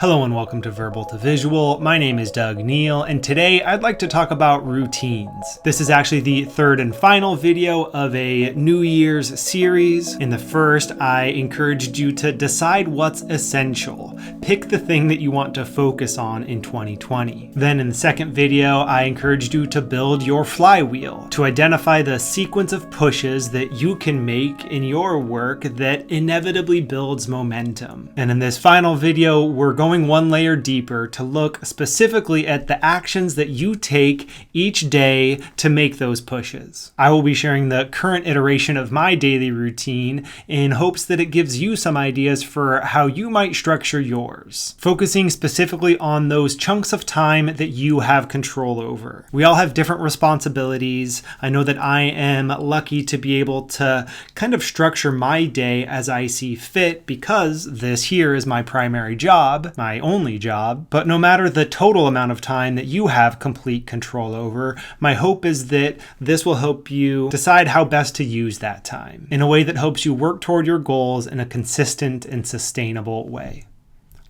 Hello and welcome to Verbal to Visual. My name is Doug Neill, and today I'd like to talk about routines. This is actually the third and final video of a New Year's series. In the first, I encouraged you to decide what's essential. Pick the thing that you want to focus on in 2020. Then in the second video, I encouraged you to build your flywheel, to identify the sequence of pushes that you can make in your work that inevitably builds momentum. And in this final video, we're going one layer deeper to look specifically at the actions that you take each day to make those pushes. I will be sharing the current iteration of my daily routine in hopes that it gives you some ideas for how you might structure yours, focusing specifically on those chunks of time that you have control over. We all have different responsibilities. I know that I am lucky to be able to kind of structure my day as I see fit because this here is my primary job, my only job. But no matter the total amount of time that you have complete control over, my hope is that this will help you decide how best to use that time in a way that helps you work toward your goals in a consistent and sustainable way.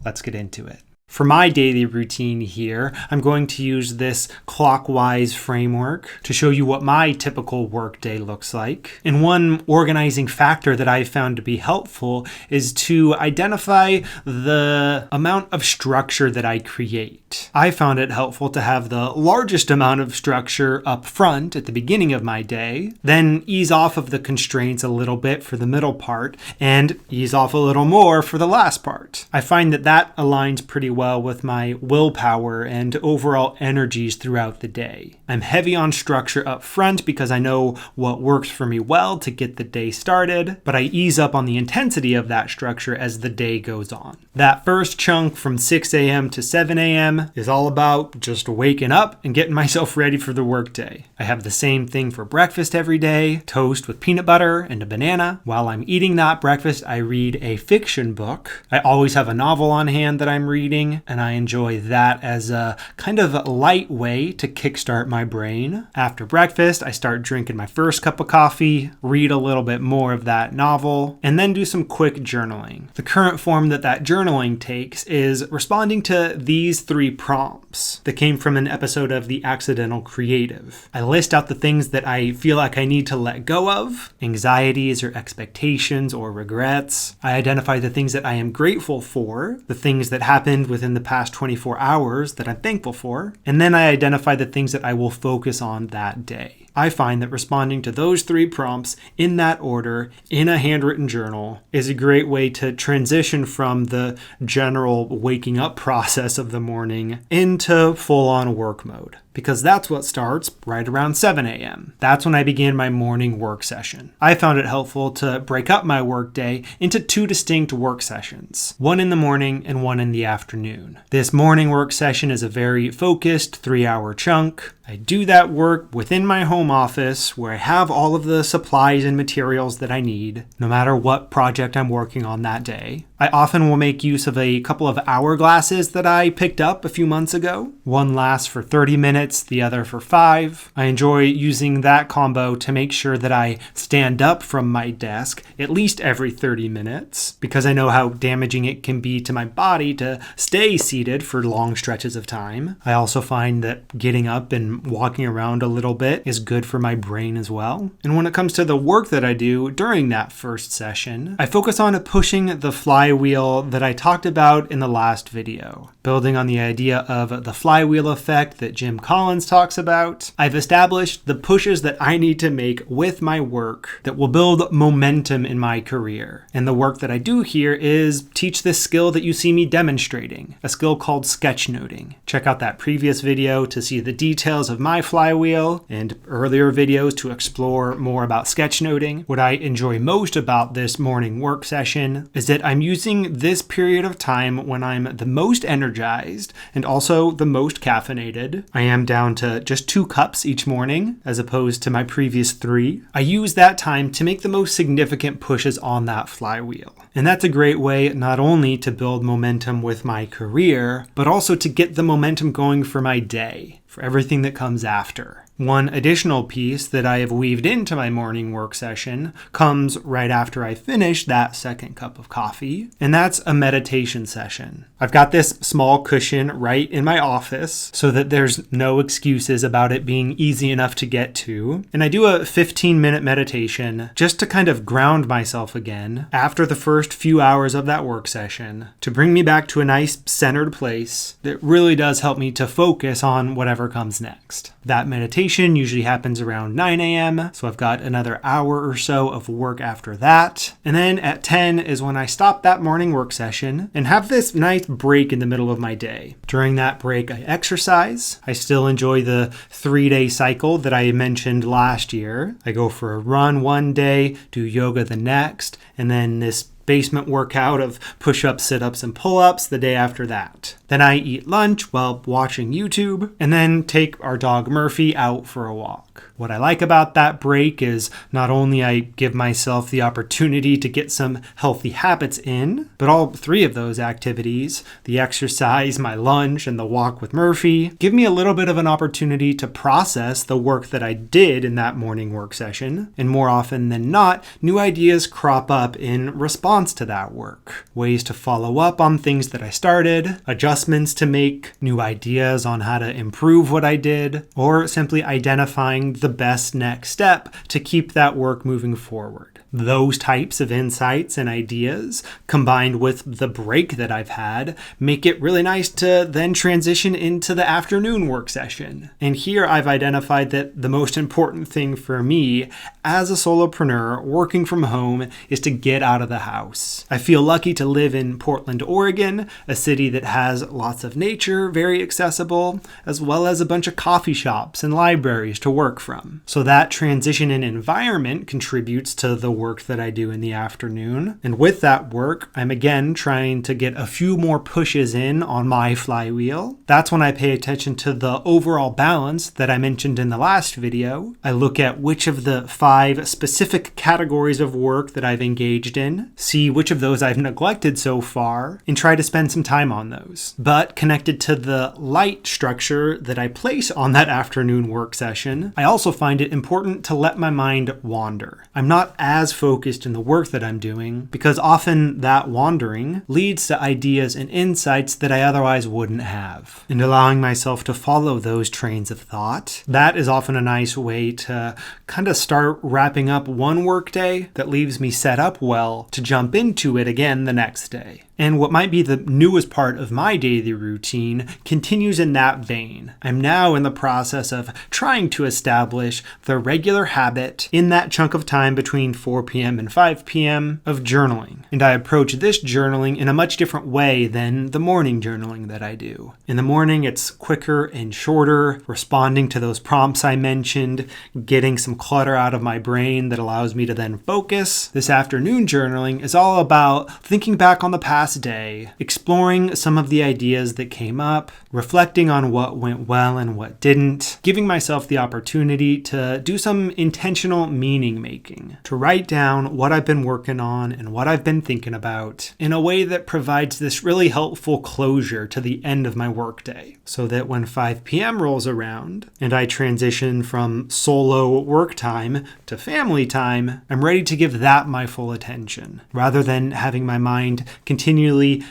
Let's get into it. For my daily routine here, I'm going to use this clockwise framework to show you what my typical workday looks like. And one organizing factor that I've found to be helpful is to identify the amount of structure that I create. I found it helpful to have the largest amount of structure up front at the beginning of my day, then ease off of the constraints a little bit for the middle part, and ease off a little more for the last part. I find that aligns pretty well with my willpower and overall energies throughout the day. I'm heavy on structure up front because I know what works for me well to get the day started, but I ease up on the intensity of that structure as the day goes on. That first chunk from 6 a.m. to 7 a.m. is all about just waking up and getting myself ready for the workday. I have the same thing for breakfast every day, toast with peanut butter and a banana. While I'm eating that breakfast, I read a fiction book. I always have a novel on hand that I'm reading, and I enjoy that as a kind of light way to kickstart my brain. After breakfast, I start drinking my first cup of coffee, read a little bit more of that novel, and then do some quick journaling. The current form that journaling takes is responding to these 3 prompts that came from an episode of The Accidental Creative. I list out the things that I feel like I need to let go of, anxieties or expectations or regrets. I identify the things that I am grateful for, the things that happened within the past 24 hours that I'm thankful for, and then I identify the things that I will focus on that day. I find that responding to those 3 prompts in that order in a handwritten journal is a great way to transition from the general waking up process of the morning into full-on work mode. Because that's what starts right around 7 a.m. That's when I begin my morning work session. I found it helpful to break up my workday into 2 distinct work sessions, one in the morning and one in the afternoon. This morning work session is a very focused 3-hour chunk. I do that work within my home office where I have all of the supplies and materials that I need, no matter what project I'm working on that day. I often will make use of a couple of hourglasses that I picked up a few months ago. One lasts for 30 minutes, the other for 5. I enjoy using that combo to make sure that I stand up from my desk at least every 30 minutes because I know how damaging it can be to my body to stay seated for long stretches of time. I also find that getting up and walking around a little bit is good for my brain as well. And when it comes to the work that I do during that first session, I focus on pushing the flywheel that I talked about in the last video. Building on the idea of the flywheel effect that Jim Collins talks about, I've established the pushes that I need to make with my work that will build momentum in my career. And the work that I do here is teach this skill that you see me demonstrating, a skill called sketchnoting. Check out that previous video to see the details of my flywheel and earlier videos to explore more about sketchnoting. What I enjoy most about this morning work session is that I'm using this period of time when I'm the most energized and also the most caffeinated. I am down to just 2 cups each morning as opposed to my previous 3. I use that time to make the most significant pushes on that flywheel. And that's a great way not only to build momentum with my career, but also to get the momentum going for my day, for everything that comes after. One additional piece that I have weaved into my morning work session comes right after I finish that second cup of coffee, and that's a meditation session. I've got this small cushion right in my office so that there's no excuses about it being easy enough to get to, and I do a 15-minute meditation just to kind of ground myself again after the first few hours of that work session to bring me back to a nice centered place that really does help me to focus on whatever comes next. That meditation usually happens around 9 a.m., so I've got another hour or so of work after that. And then at 10 is when I stop that morning work session and have this nice break in the middle of my day. During that break, I exercise. I still enjoy the 3-day cycle that I mentioned last year. I go for a run one day, do yoga the next, and then this basement workout of push-ups, sit-ups, and pull-ups the day after that. Then I eat lunch while watching YouTube, and then take our dog Murphy out for a walk. What I like about that break is not only I give myself the opportunity to get some healthy habits in, but all 3 of those activities, the exercise, my lunch, and the walk with Murphy, give me a little bit of an opportunity to process the work that I did in that morning work session. And more often than not, new ideas crop up in response to that work. Ways to follow up on things that I started, adjustments to make, new ideas on how to improve what I did, or simply identifying the best next step to keep that work moving forward. Those types of insights and ideas, combined with the break that I've had, make it really nice to then transition into the afternoon work session. And here I've identified that the most important thing for me as a solopreneur working from home is to get out of the house. I feel lucky to live in Portland, Oregon, a city that has lots of nature, very accessible, as well as a bunch of coffee shops and libraries to work from. So that transition in environment contributes to the work that I do in the afternoon. And with that work, I'm again trying to get a few more pushes in on my flywheel. That's when I pay attention to the overall balance that I mentioned in the last video. I look at which of the 5 specific categories of work that I've engaged in, see which of those I've neglected so far, and try to spend some time on those. But connected to the light structure that I place on that afternoon work session, I also find it important to let my mind wander. I'm not as focused in the work that I'm doing because often that wandering leads to ideas and insights that I otherwise wouldn't have. And allowing myself to follow those trains of thought, that is often a nice way to kind of start wrapping up one work day that leaves me set up well to jump into it again the next day. And what might be the newest part of my daily routine continues in that vein. I'm now in the process of trying to establish the regular habit in that chunk of time between 4 p.m. and 5 p.m. of journaling. And I approach this journaling in a much different way than the morning journaling that I do. In the morning, it's quicker and shorter, responding to those prompts I mentioned, getting some clutter out of my brain that allows me to then focus. This afternoon journaling is all about thinking back on the past day, exploring some of the ideas that came up, reflecting on what went well and what didn't, giving myself the opportunity to do some intentional meaning making, to write down what I've been working on and what I've been thinking about in a way that provides this really helpful closure to the end of my workday, so that when 5 p.m. rolls around and I transition from solo work time to family time, I'm ready to give that my full attention, rather than having my mind continually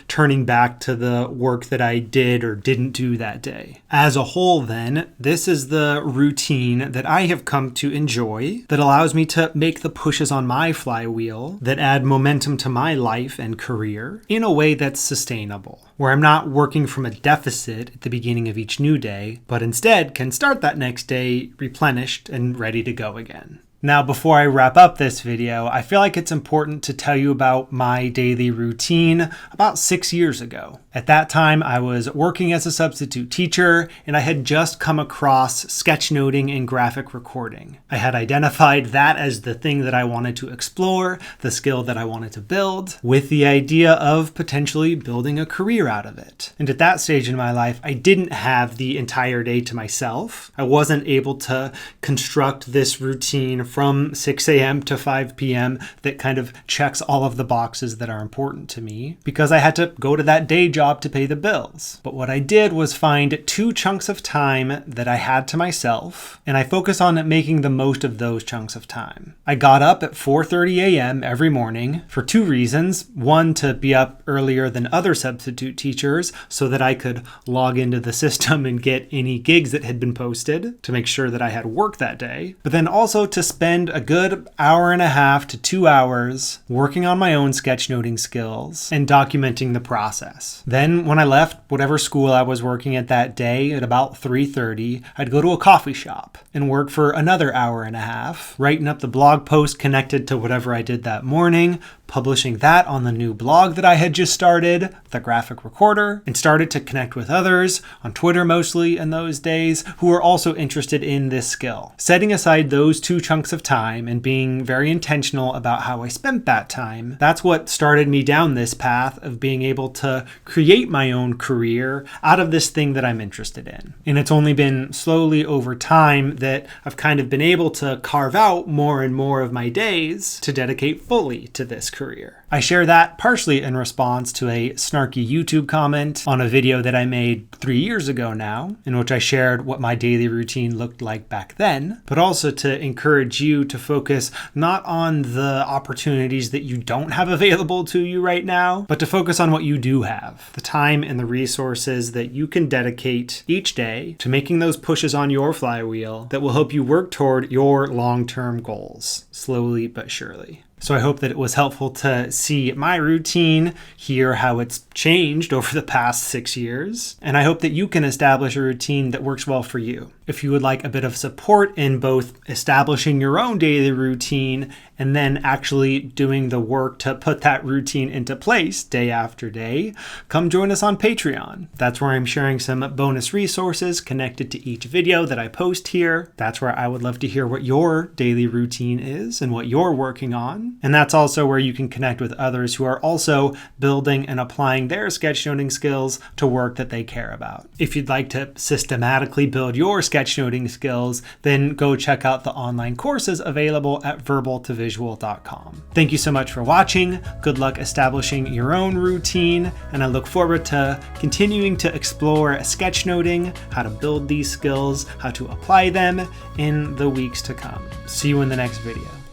turning back to the work that I did or didn't do that day. As a whole, then, this is the routine that I have come to enjoy that allows me to make the pushes on my flywheel that add momentum to my life and career in a way that's sustainable, where I'm not working from a deficit at the beginning of each new day, but instead can start that next day replenished and ready to go again. Now, before I wrap up this video, I feel like it's important to tell you about my daily routine about 6 years ago. At that time, I was working as a substitute teacher, and I had just come across sketchnoting and graphic recording. I had identified that as the thing that I wanted to explore, the skill that I wanted to build, with the idea of potentially building a career out of it. And at that stage in my life, I didn't have the entire day to myself. I wasn't able to construct this routine from 6 a.m. to 5 p.m. that kind of checks all of the boxes that are important to me because I had to go to that day job to pay the bills. But what I did was find 2 chunks of time that I had to myself, and I focus on making the most of those chunks of time. I got up at 4:30 a.m. every morning for 2 reasons. One, to be up earlier than other substitute teachers so that I could log into the system and get any gigs that had been posted to make sure that I had work that day. But then also to spend a good hour and a half to 2 hours working on my own sketchnoting skills and documenting the process. Then when I left whatever school I was working at that day at about 3:30, I'd go to a coffee shop and work for another hour and a half, writing up the blog post connected to whatever I did that morning, publishing that on the new blog that I had just started, the graphic recorder, and started to connect with others on Twitter mostly in those days who were also interested in this skill. Setting aside those 2 chunks of time and being very intentional about how I spent that time, that's what started me down this path of being able to create my own career out of this thing that I'm interested in. And it's only been slowly over time that I've kind of been able to carve out more and more of my days to dedicate fully to this career. I share that partially in response to a snarky YouTube comment on a video that I made 3 years ago now, in which I shared what my daily routine looked like back then, but also to encourage you to focus not on the opportunities that you don't have available to you right now, but to focus on what you do have, the time and the resources that you can dedicate each day to making those pushes on your flywheel that will help you work toward your long-term goals, slowly but surely. So I hope that it was helpful to see my routine, hear how it's changed over the past 6 years, and I hope that you can establish a routine that works well for you. If you would like a bit of support in both establishing your own daily routine and then actually doing the work to put that routine into place day after day, come join us on Patreon. That's where I'm sharing some bonus resources connected to each video that I post here. That's where I would love to hear what your daily routine is and what you're working on. And that's also where you can connect with others who are also building and applying their sketchnoting skills to work that they care about. If you'd like to systematically build your sketchnoting skills, then go check out the online courses available at verbaltovisual.com. Thank you so much for watching. Good luck establishing your own routine, and I look forward to continuing to explore sketchnoting, how to build these skills, how to apply them in the weeks to come. See you in the next video.